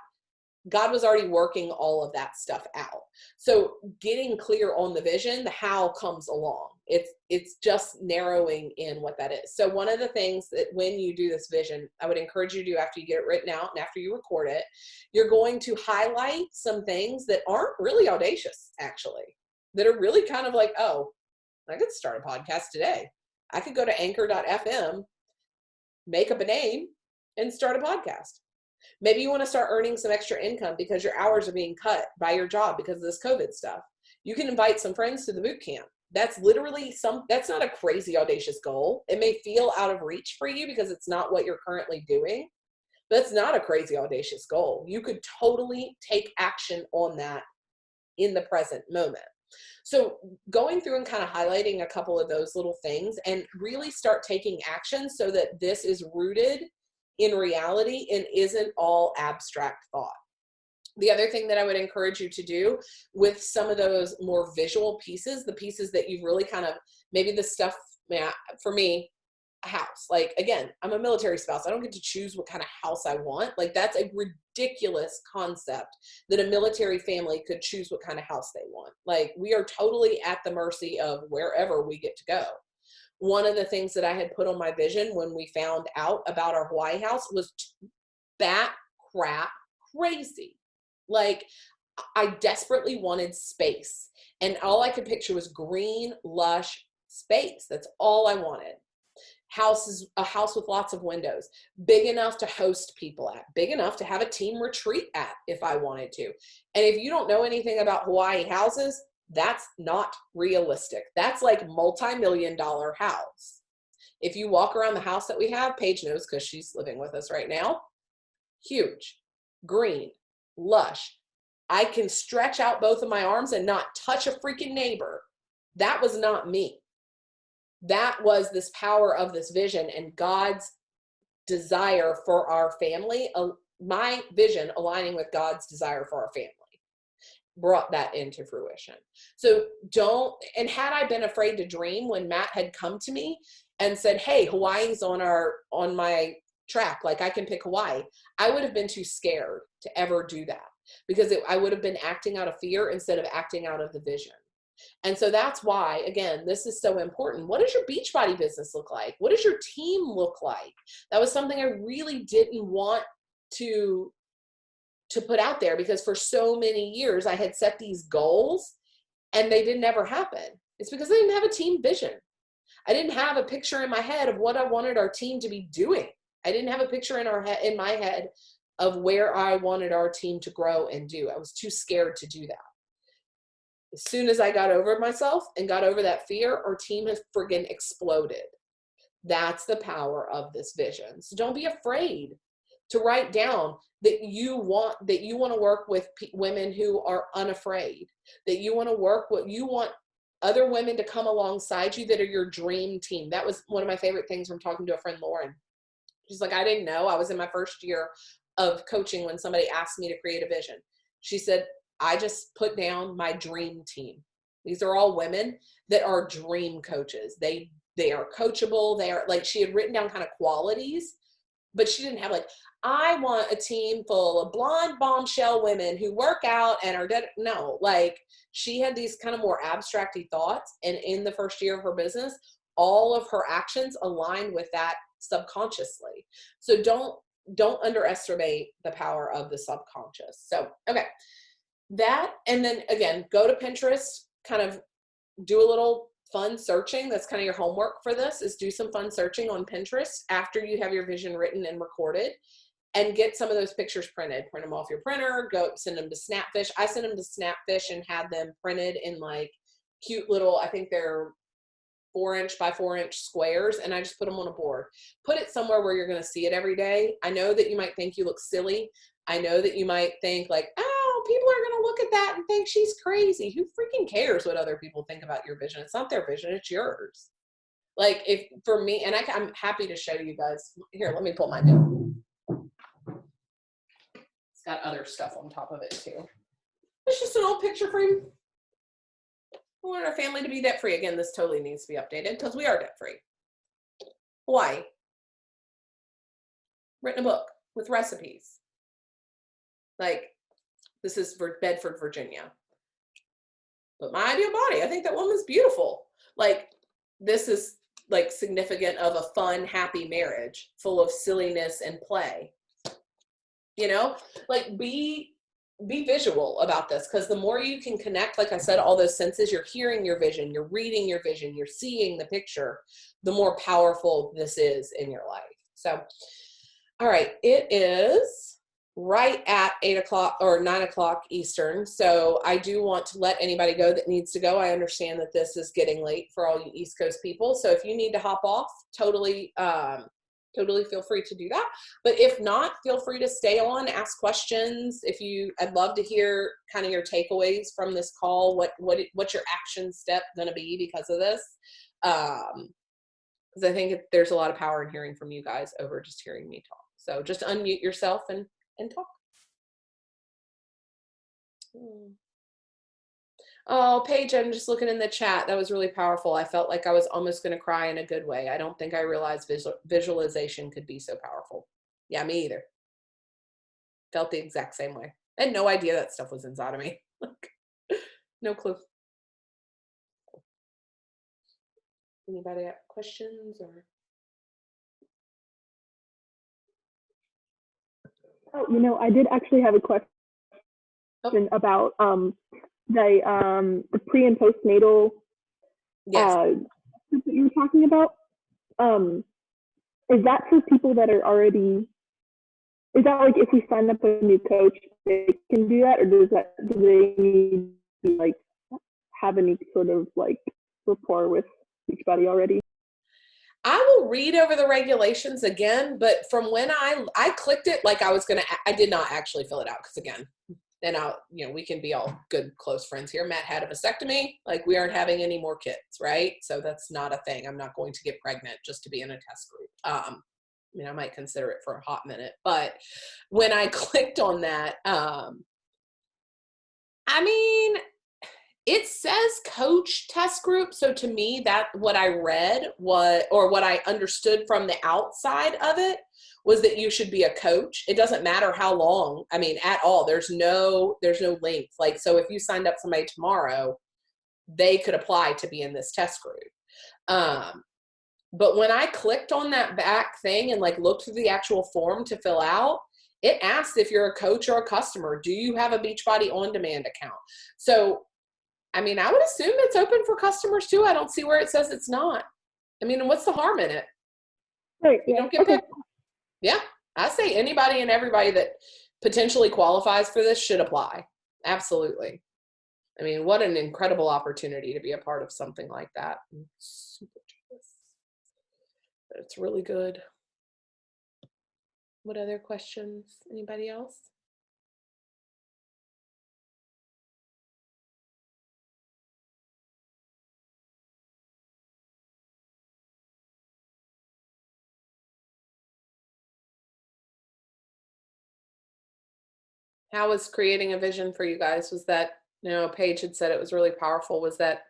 God was already working all of that stuff out. So getting clear on the vision, the how comes along. It's just narrowing in what that is. So one of the things that when you do this vision, I would encourage you to do after you get it written out and after you record it, you're going to highlight some things that aren't really audacious, actually, that are really kind of like, oh, I could start a podcast today. I could go to anchor.fm, make up a name, and start a podcast. Maybe you want to start earning some extra income because your hours are being cut by your job because of this COVID stuff. You can invite some friends to the boot camp. That's literally that's not a crazy audacious goal. It may feel out of reach for you because it's not what you're currently doing, That's not a crazy audacious goal. You could totally take action on that in the present moment. So going through and kind of highlighting a couple of those little things and really start taking action so that this is rooted in reality and isn't all abstract thought. The other thing that I would encourage you to do with some of those more visual pieces, the pieces that you've really kind of, maybe the stuff, for me, a house. Like, again, I'm a military spouse. I don't get to choose what kind of house I want. Like, that's a ridiculous concept that a military family could choose what kind of house they want. Like, we are totally at the mercy of wherever we get to go. One of the things that I had put on my vision when we found out about our Hawaii house was bat crap crazy. Like, I desperately wanted space, and all I could picture was green, lush space. That's all I wanted. A house with lots of windows, big enough to host people at, big enough to have a team retreat at if I wanted to. And if you don't know anything about Hawaii houses, that's not realistic. That's like multi-million-dollar house. If you walk around the house that we have, Paige knows because she's living with us right now, huge, green, lush. I can stretch out both of my arms and not touch a freaking neighbor. That was not me. That was this power of this vision and God's desire for our family. My vision aligning with God's desire for our family brought that into fruition. So and had I been afraid to dream when Matt had come to me and said, hey, Hawaii's on my track, like I can pick Hawaii, I would have been too scared to ever do that because I would have been acting out of fear instead of acting out of the vision. And so that's why, again, this is so important. What does your Beachbody business look like? What does your team look like? That was something I really didn't want to put out there because for so many years I had set these goals and they didn't ever happen. It's because I didn't have a team vision. I didn't have a picture in my head of what I wanted our team to be doing. I didn't have a picture in my head of where I wanted our team to grow and do. I was too scared to do that. As soon as I got over myself and got over that fear, our team has friggin' exploded. That's the power of this vision. So don't be afraid to write down that you want to work with women who are unafraid, that you want other women to come alongside you that are your dream team. That was one of my favorite things from talking to a friend, Lauren. She's like, I didn't know. I was in my first year of coaching when somebody asked me to create a vision. She said, I just put down my dream team. These are all women that are dream coaches. They are coachable. They are like, she had written down kind of qualities, but she didn't have like, I want a team full of blonde bombshell women who work out and are dead. No, like she had these kind of more abstracty thoughts. And in the first year of her business, all of her actions aligned with that subconsciously. So don't underestimate the power of the subconscious. So, okay. That, and then again, go to Pinterest, kind of do a little fun searching. That's kind of your homework for this, is do some fun searching on Pinterest after you have your vision written and recorded, and get some of those pictures printed. Print them off your printer, go send them to Snapfish. I sent them to Snapfish and had them printed in like cute little, I think they're 4-inch by 4-inch squares, and I just put them on a board. Put it somewhere where you're going to see it every day. I know that you might think you look silly. I know that you might think like, oh, people are going to look at that and think she's crazy. Who freaking cares what other people think about your vision? It's not their vision, it's yours. Like if for me, and I'm happy to show you guys. Here, let me pull mine down. It's got other stuff on top of it too. It's just an old picture frame. We want our family to be debt free. Again, this totally needs to be updated because we are debt free. Hawaii. Written a book with recipes. Like, this is for Bedford, Virginia. But my ideal body, I think that woman's beautiful. Like, this is like significant of a fun, happy marriage full of silliness and play. You know, like be visual about this, because the more you can connect, like I said, all those senses, you're hearing your vision, you're reading your vision, you're seeing the picture, the more powerful this is in your life. So, all right, it is right at 8 o'clock or 9 o'clock Eastern. So I do want to let anybody go that needs to go. I understand that this is getting late for all you East Coast people. So if you need to hop off, totally totally feel free to do that. But if not, feel free to stay on, ask questions. I'd love to hear kind of your takeaways from this call. What's your action step going to be because of this? Because I think there's a lot of power in hearing from you guys over just hearing me talk. So just unmute yourself and talk. Oh, Paige, I'm just looking in the chat. That was really powerful. I felt like I was almost going to cry in a good way. I don't think I realized visualization could be so powerful. Yeah, me either. Felt the exact same way. I had no idea that stuff was inside of me. No clue. Anybody have questions or? Oh, I did actually have a question about the pre and postnatal that you were talking about. Is that for people that are already? Is that like if we sign up a new coach, they can do that, or do they need to like have any sort of like rapport with Beachbody already? I will read over the regulations again, but from when I clicked it, like I did not actually fill it out because again, and we can be all good, close friends here. Matt had a vasectomy. Like we aren't having any more kids, right? So that's not a thing. I'm not going to get pregnant just to be in a test group. I might consider it for a hot minute, but when I clicked on that, it says coach test group. So to me, that what I read what I understood from the outside of it was that you should be a coach. It doesn't matter how long, at all. There's no length. Like, so if you signed up somebody tomorrow, they could apply to be in this test group. But when I clicked on that back thing and like looked through the actual form to fill out, it asks if you're a coach or a customer. Do you have a Beachbody On Demand account? So I would assume it's open for customers too. I don't see where it says it's not. What's the harm in it? Right. You don't get picked. Yeah. I say anybody and everybody that potentially qualifies for this should apply. Absolutely. What an incredible opportunity to be a part of something like that. I'm super jealous. But it's really good. What other questions? Anybody else? How was creating a vision for you guys? Was that, Paige had said it was really powerful. Was that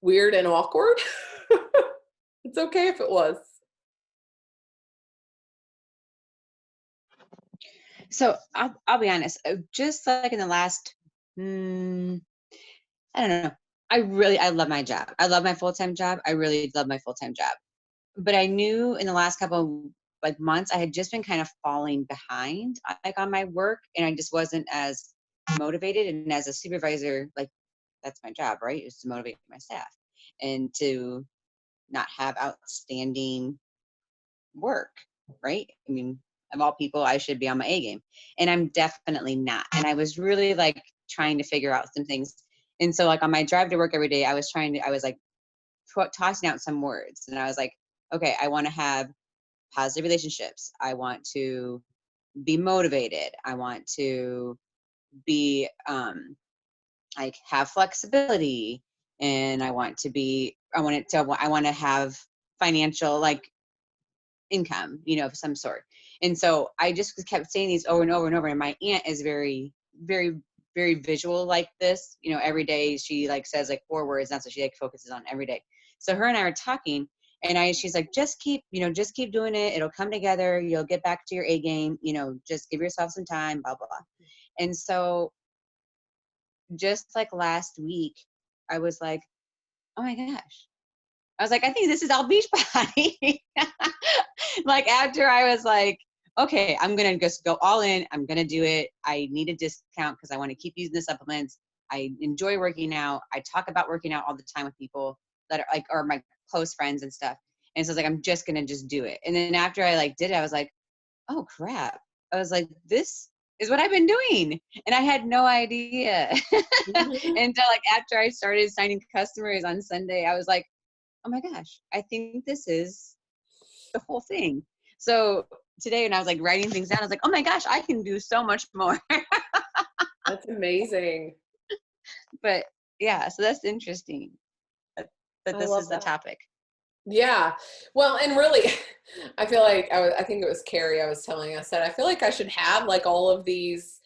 weird and awkward? It's okay if it was. So I'll be honest, just like in the last, I don't know. I love my job. I love my full-time job. I really love my full-time job. But I knew in the last couple of months, I had just been kind of falling behind on my work, and I just wasn't as motivated. And as a supervisor, that's my job, right? Is to motivate my staff and to not have outstanding work, right? Of all people, I should be on my A game, and I'm definitely not. And I was really trying to figure out some things. And so on my drive to work every day, I was tossing out some words, and I was like, okay, I want to have positive relationships. I want to be motivated. I want to be have flexibility, and I want to have financial income, of some sort. And so I just kept saying these over and over and over. And my aunt is very, very, very visual like this. Every day she says 4 words. That's what she focuses on every day. So her and I are talking, and she's like, just keep doing it. It'll come together. You'll get back to your A game. Just give yourself some time, blah, blah, blah. And so just last week, I was like, oh my gosh. I was like, I think this is all Beachbody. After I was like, okay, I'm going to just go all in. I'm going to do it. I need a discount because I want to keep using the supplements. I enjoy working out. I talk about working out all the time with people that are or my close friends and stuff. And so I was I'm just going to just do it. And then after I did it, I was like, oh crap. I was like, this is what I've been doing. And I had no idea. Until after I started signing customers on Sunday, I was like, oh my gosh, I think this is the whole thing. So today when I was like writing things down, I was like, oh my gosh, I can do so much more. That's amazing. But yeah, so that's interesting that I this love is the that. topic. Yeah. Well, and really, I feel like I think it was Carrie I was telling us that I feel like I should have like all of these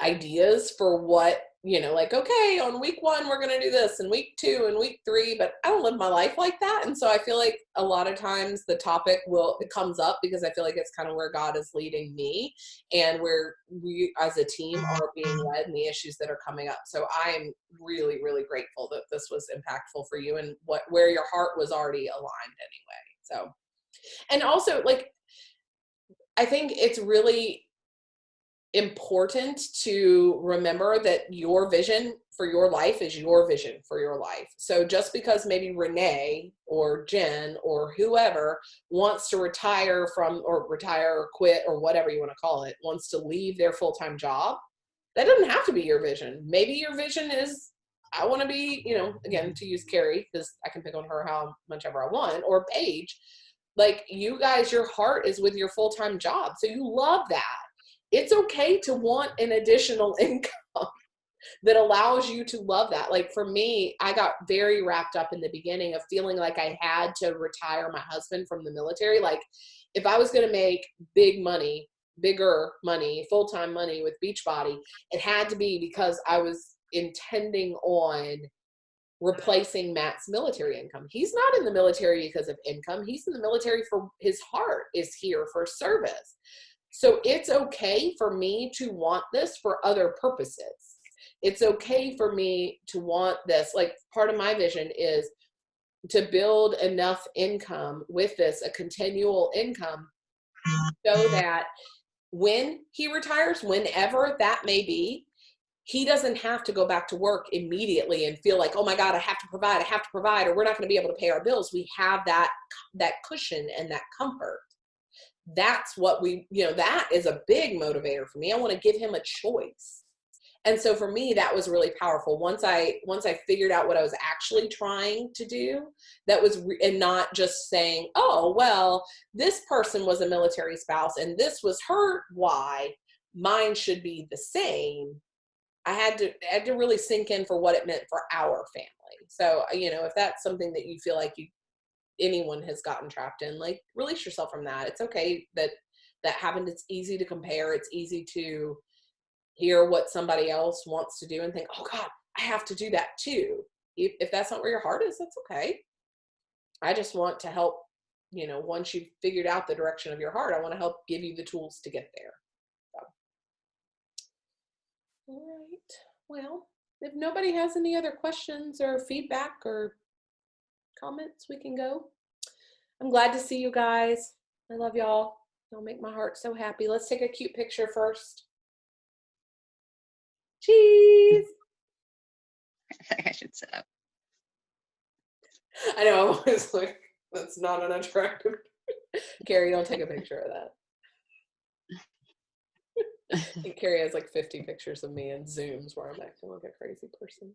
ideas for what, like, okay, on week 1, we're going to do this, and week 2 and week 3, but I don't live my life like that. And so I feel like a lot of times the topic it comes up because I feel like it's kind of where God is leading me and where we as a team are being led and the issues that are coming up. So I'm really, really grateful that this was impactful for you and where your heart was already aligned anyway. So, and also like, I think it's really important to remember that your vision for your life is your vision for your life. So just because maybe Renee or Jen or whoever wants to retire or quit or whatever you want to call it, wants to leave their full-time job, that doesn't have to be your vision. Maybe your vision is, I want to be, again, to use Carrie, because I can pick on her how much ever I want, or Paige, like you guys, your heart is with your full-time job. So you love that. It's okay to want an additional income that allows you to love that. Like for me, I got very wrapped up in the beginning of feeling like I had to retire my husband from the military. Like if I was going to make bigger money, full-time money with Beachbody, it had to be because I was intending on replacing Matt's military income. He's not in the military because of income. He's in the military for his heart is here for service. So it's okay for me to want this for other purposes. It's okay for me to want this. Like part of my vision is to build enough income with this, a continual income, so that when he retires, whenever that may be, he doesn't have to go back to work immediately and feel like, oh my God, I have to provide, or we're not going to be able to pay our bills. We have that cushion and that comfort. That's what that is a big motivator for me. I want to give him a choice. And so for me, that was really powerful. Once I figured out what I was actually trying to do, and not just saying, oh, well, this person was a military spouse and this was her why, mine should be the same. I had to really sink in for what it meant for our family. So, if that's something that you feel like anyone has gotten trapped in, like release yourself from that. It's okay that happened. It's easy to compare. It's easy to hear what somebody else wants to do and think, oh God, I have to do that too. If that's not where your heart is, that's okay. I just want to help, once you've figured out the direction of your heart, I want to help give you the tools to get there. So. All right. Well, if nobody has any other questions or feedback or comments, we can go. I'm glad to see you guys. I love y'all. Y'all make my heart so happy. Let's take a cute picture first. Cheese. I think I should sit up. I know, I'm always like, that's not an attractive. Carrie, don't take a picture of that. I think Carrie has like 50 pictures of me and Zooms where I'm acting like a crazy person.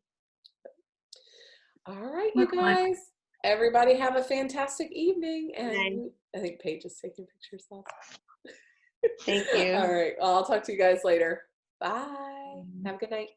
All right, you guys. Everybody have a fantastic evening. And I think Paige is taking pictures also. Thank you. All right. Well, I'll talk to you guys later. Bye. Have a good night.